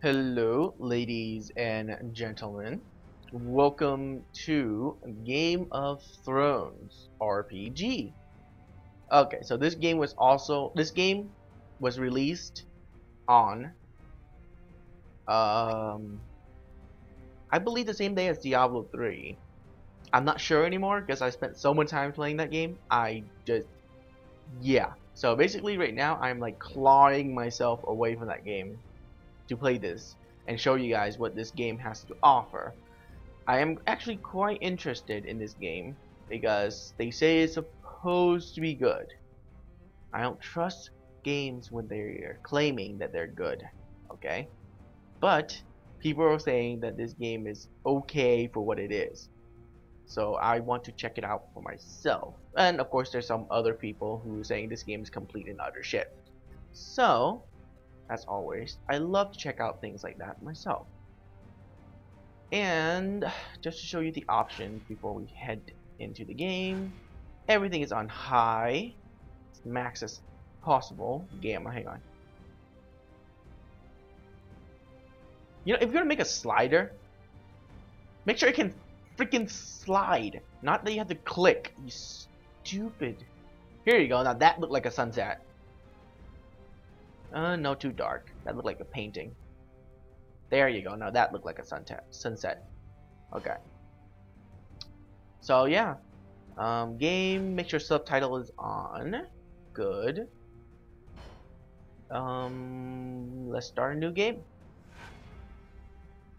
Hello, ladies and gentlemen. Welcome to Game of Thrones RPG. Okay, so this game was released on I believe the same day as Diablo 3. I'm not sure anymore because I spent so much time playing that game. Yeah. So basically right now I'm like clawing myself away from that game to play this and show you guys what this game has to offer. I am actually quite interested in this game because they say it's supposed to be good. I don't trust games when they're claiming that they're good, okay? But people are saying that this game is okay for what it is. So I want to check it out for myself. And of course there's some other people who are saying this game is complete and utter shit. So, as always, I love to check out things like that myself. And just to show you the options before we head into the game, everything is on high, max as possible. Gamma, hang on. You know, if you're gonna make a slider, make sure it can freaking slide, not that you have to click. You stupid. Here you go. Now that looked like a sunset. No, too dark. That looked like a painting. There you go. Now that looked like a sunset. Okay. So yeah, game. Make sure subtitle is on. Good. Let's start a new game.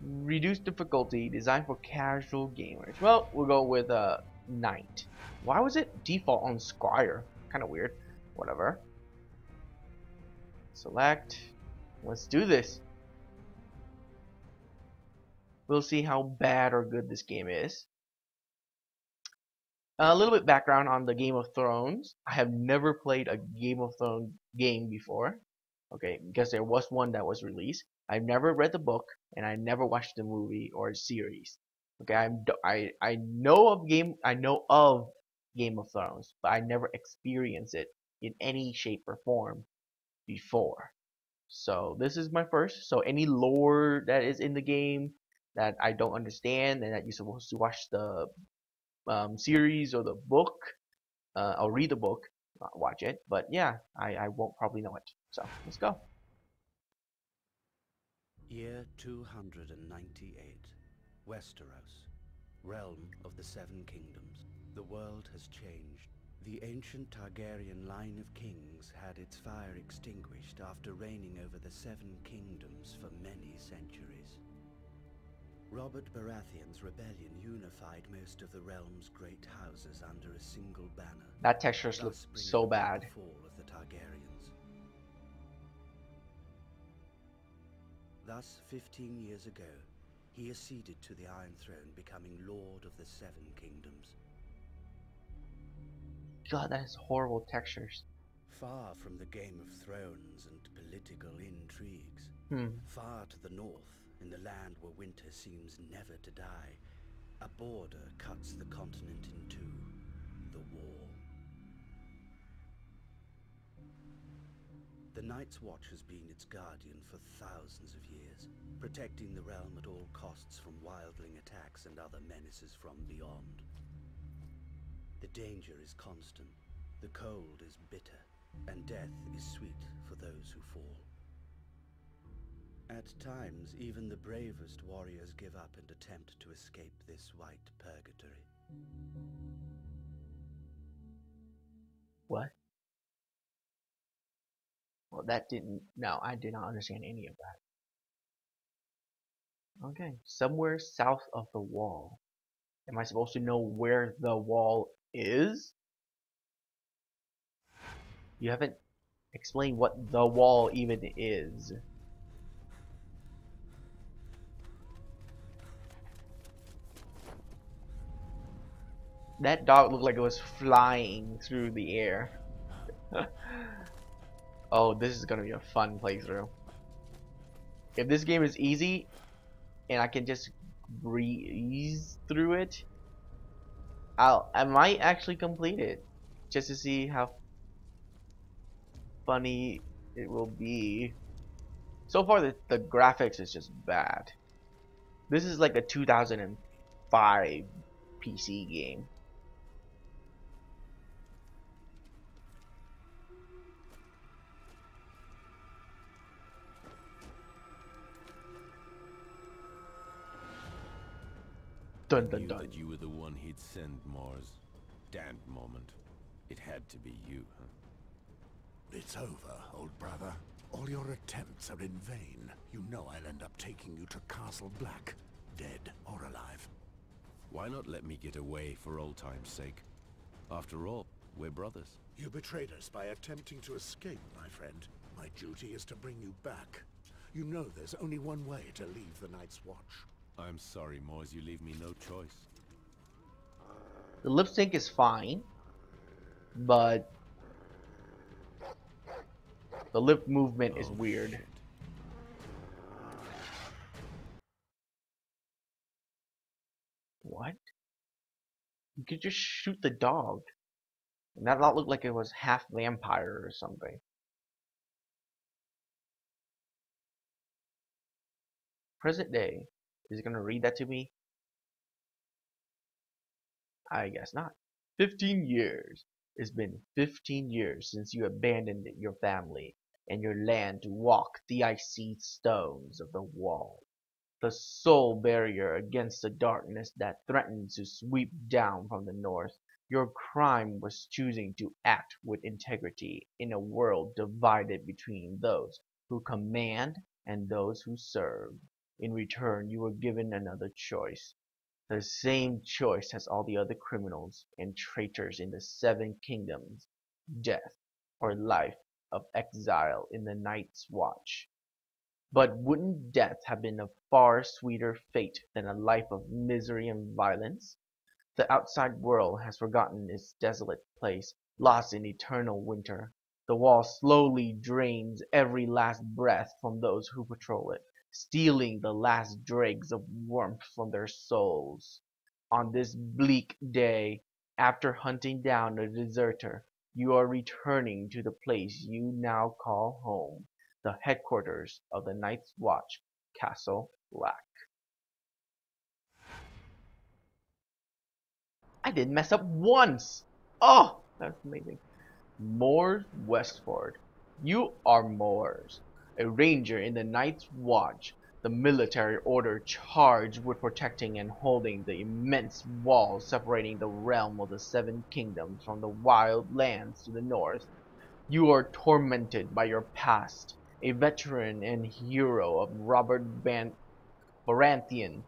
Reduce difficulty, designed for casual gamers. Well, we'll go with Knight. Why was it default on Squire? Kind of weird. Whatever. Select. Let's do this. We'll see how bad or good this game is. A little bit background on the Game of Thrones. I have never played a Game of Thrones game before. Okay, because there was one that was released. I've never read the book, and I never watched the movie or series. Okay, I know of Game of Thrones, but I never experienced it in any shape or form before. So this is my first. So any lore that is in the game that I don't understand and that you're supposed to watch the series or the book, I'll read the book, not watch it. But yeah, I won't probably know it. So let's go. Year 298. Westeros, realm of the Seven Kingdoms. The world has changed. The ancient Targaryen line of kings had its fire extinguished after reigning over the Seven Kingdoms for many centuries. Robert Baratheon's rebellion unified most of the realm's great houses under a single banner. That texture looks so bad. The fall of the Targaryens. Thus, 15 years ago, he acceded to the Iron Throne, becoming Lord of the Seven Kingdoms. God, that is horrible textures. Far from the Game of Thrones and political intrigues, far to the north, in the land where winter seems never to die, a border cuts the continent in two, the Wall. The Night's Watch has been its guardian for thousands of years, protecting the realm at all costs from wildling attacks and other menaces from beyond. The danger is constant, the cold is bitter, and death is sweet for those who fall. At times, even the bravest warriors give up and attempt to escape this white purgatory. What? Well, no, I did not understand any of that. Okay, somewhere south of the wall. Am I supposed to know where the wall is? You haven't explained what the wall even is. That dog looked like it was flying through the air. Oh, this is gonna be a fun playthrough. If this game is easy and I can just breeze through it, I might actually complete it just to see how funny it will be. So far, the graphics is just bad. This is like a 2005 PC game. Dun I dun knew dun. that you were the one he'd send, Mars. Damned moment. It had to be you, huh? It's over, old brother. All your attempts are in vain. You know I'll end up taking you to Castle Black, dead or alive. Why not let me get away for old time's sake? After all, we're brothers. You betrayed us by attempting to escape, my friend. My duty is to bring you back. You know there's only one way to leave the Night's Watch. I'm sorry, Mars, you leave me no choice. The lip sync is fine, but the lip movement is weird. Shit. What? You could just shoot the dog. And that looked like it was half vampire or something. Present day. Is it gonna read that to me? I guess not. 15 years. It's been 15 years since you abandoned your family and your land to walk the icy stones of the wall. The sole barrier against the darkness that threatened to sweep down from the north. Your crime was choosing to act with integrity in a world divided between those who command and those who serve. In return, you were given another choice. The same choice as all the other criminals and traitors in the Seven Kingdoms: death or life of exile in the Night's Watch. But wouldn't death have been a far sweeter fate than a life of misery and violence? The outside world has forgotten its desolate place, lost in eternal winter. The wall slowly drains every last breath from those who patrol it, stealing the last dregs of warmth from their souls. On this bleak day, after hunting down a deserter, you are returning to the place you now call home, the headquarters of the Night's Watch, Castle Black. I didn't mess up once! Oh, that's amazing. Moors Westford. You are Moors, a ranger in the Night's Watch, the military order charged with protecting and holding the immense wall separating the realm of the Seven Kingdoms from the wild lands to the north. You are tormented by your past, a veteran and hero of Baranthian's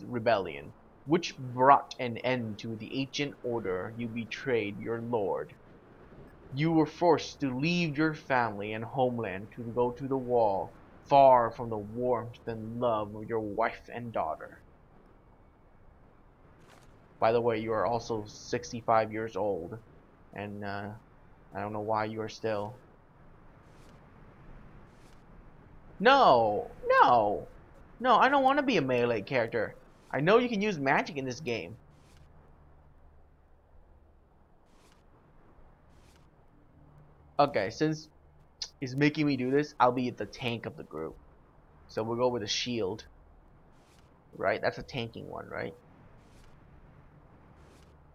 rebellion, which brought an end to the ancient order. You betrayed your lord. You were forced to leave your family and homeland to go to the wall, far from the warmth and love of your wife and daughter. By the way, you are also 65 years old, and I don't know why you are still. No, no, no, I don't want to be a melee character. I know you can use magic in this game. Okay, since it's making me do this, I'll be the tank of the group. So we'll go with a shield. Right? That's a tanking one, right?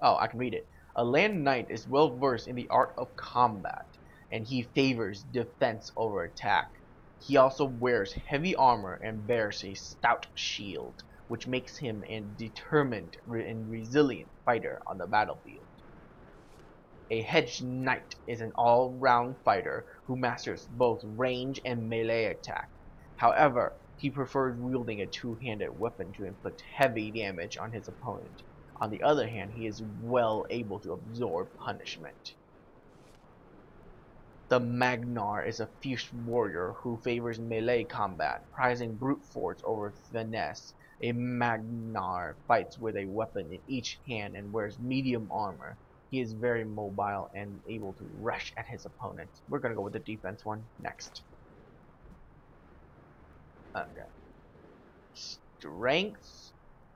Oh, I can read it. A land knight is well versed in the art of combat, and he favors defense over attack. He also wears heavy armor and bears a stout shield, which makes him a determined and resilient fighter on the battlefield. A hedge knight is an all-round fighter who masters both range and melee attack. However, he prefers wielding a two-handed weapon to inflict heavy damage on his opponent. On the other hand, he is well able to absorb punishment. The Magnar is a fierce warrior who favors melee combat, prizing brute force over finesse. A Magnar fights with a weapon in each hand and wears medium armor. He is very mobile and able to rush at his opponent. We're gonna go with the defense one next. Okay. Strength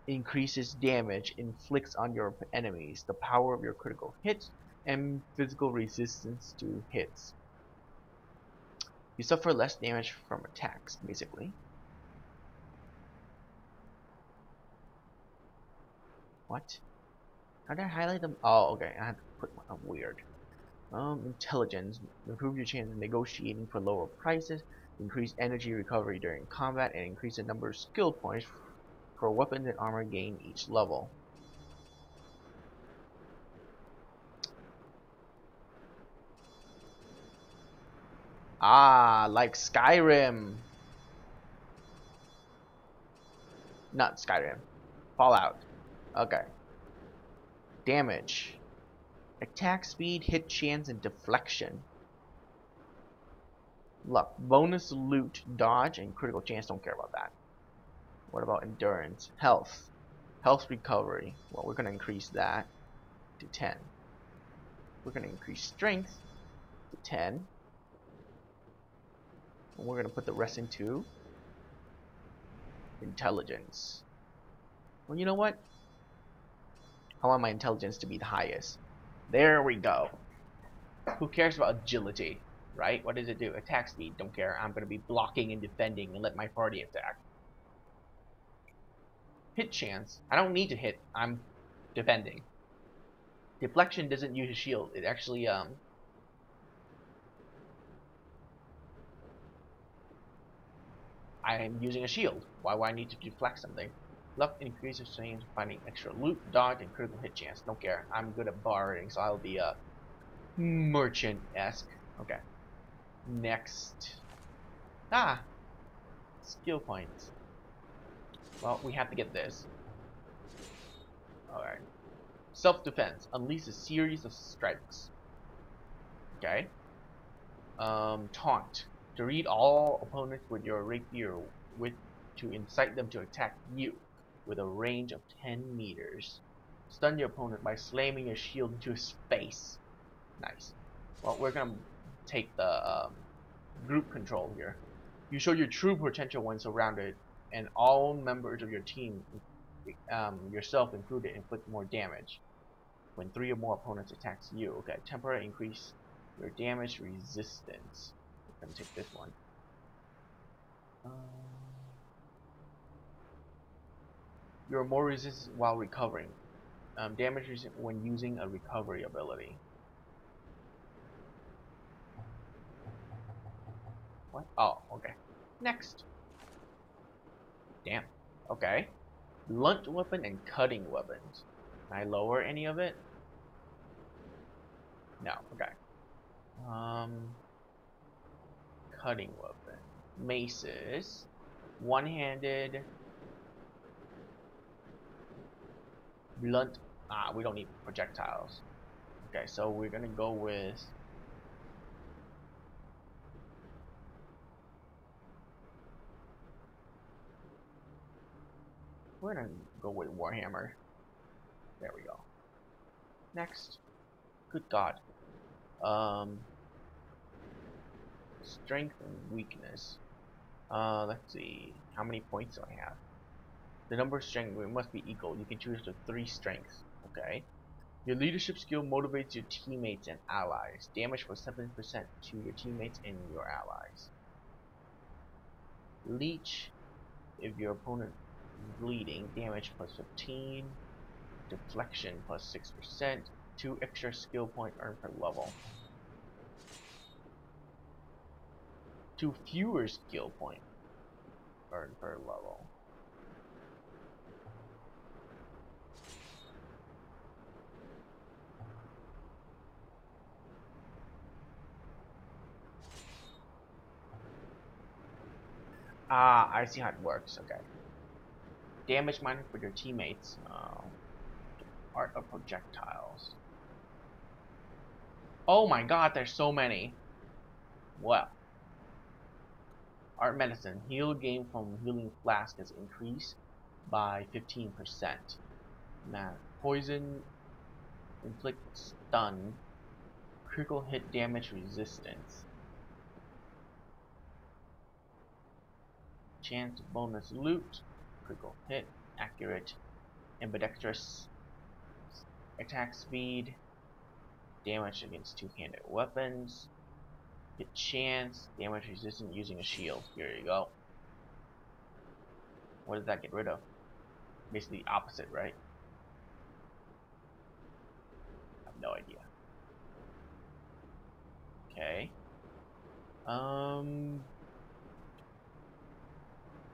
increases damage inflicts on your enemies, the power of your critical hits, and physical resistance to hits. You suffer less damage from attacks, basically. What? How did I highlight them? Oh, okay. I had to put one weird. Intelligence. Improve your chance of negotiating for lower prices. Increase energy recovery during combat, and increase the number of skill points for weapons and armor gained each level. Ah, like Skyrim. Not Skyrim. Fallout. Okay. Damage. Attack speed, hit chance, and deflection. Luck. Bonus loot, dodge, and critical chance. Don't care about that. What about endurance? Health. Health recovery. Well, we're going to increase that to 10. We're going to increase strength to 10. And we're going to put the rest into intelligence. Well, you know what? I want my intelligence to be the highest. There we go. Who cares about agility, right? What does it do? Attack speed, don't care. I'm going to be blocking and defending and let my party attack. Hit chance, I don't need to hit. I'm defending. Deflection doesn't use a shield. It actually I am using a shield. Why would I need to deflect something? Luck increases chance finding extra loot, dodge, and critical hit chance. Don't care. I'm good at borrowing, so I'll be a merchant-esque. Okay. Next. Ah! Skill points. Well, we have to get this. Alright. Self-defense. Unleash a series of strikes. Okay. Taunt. To read all opponents with your rapier to incite them to attack you with a range of 10 meters. Stun your opponent by slamming your shield into space. Nice. Well, we're gonna take the group control here. You show your true potential when surrounded, and all members of your team, yourself included, inflict more damage when 3 or more opponents attacks you. Okay, temporary increase your damage resistance. We're gonna take this one. You're more resistant while recovering. Damage resistant when using a recovery ability. What? Oh, okay. Next. Damn. Okay. Blunt weapon and cutting weapons. Can I lower any of it? No. Okay. Cutting weapon. Maces. One-handed. Blunt. Ah, we don't need projectiles. Okay, so we're gonna go with. We're gonna go with Warhammer. There we go. Next. Good God. Strength and weakness. Let's see. How many points do I have? The number of strength must be equal. You can choose the 3 strengths. Okay. Your leadership skill motivates your teammates and allies. Damage for 7% to your teammates and your allies. Leech. If your opponent is bleeding, damage plus 15. Deflection plus 6%. 2 extra skill point earned per level. 2 fewer skill point earned per level. Ah, I see how it works. Okay. Damage minus for your teammates. Art of projectiles. Oh my God, there's so many. Well. Art medicine. Heal gain from healing flask has increased by 15%. Now, poison, inflict stun, critical hit damage resistance. Chance bonus loot, critical hit, accurate, ambidextrous, attack speed, damage against two-handed weapons, Hit chance, damage resistant using a shield. Here you go. What does that get rid of? Basically the opposite, right? I have no idea. Okay.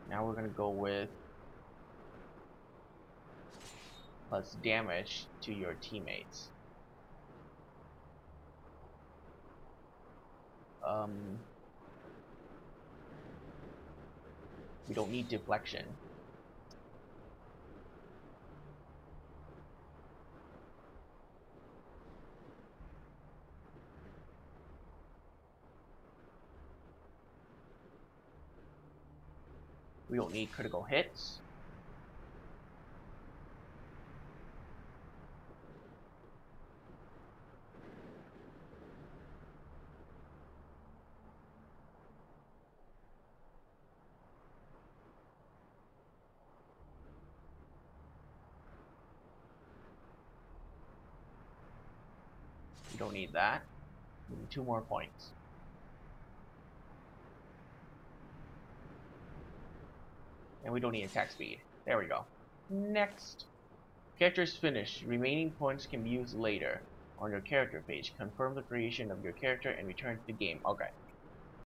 Now we're gonna go with plus damage to your teammates. We don't need deflection. We don't need critical hits. We don't need that. We need 2 more points. And we don't need attack speed. There we go. Next. Character is finished. Remaining points can be used later on your character page. Confirm the creation of your character and return to the game. Okay.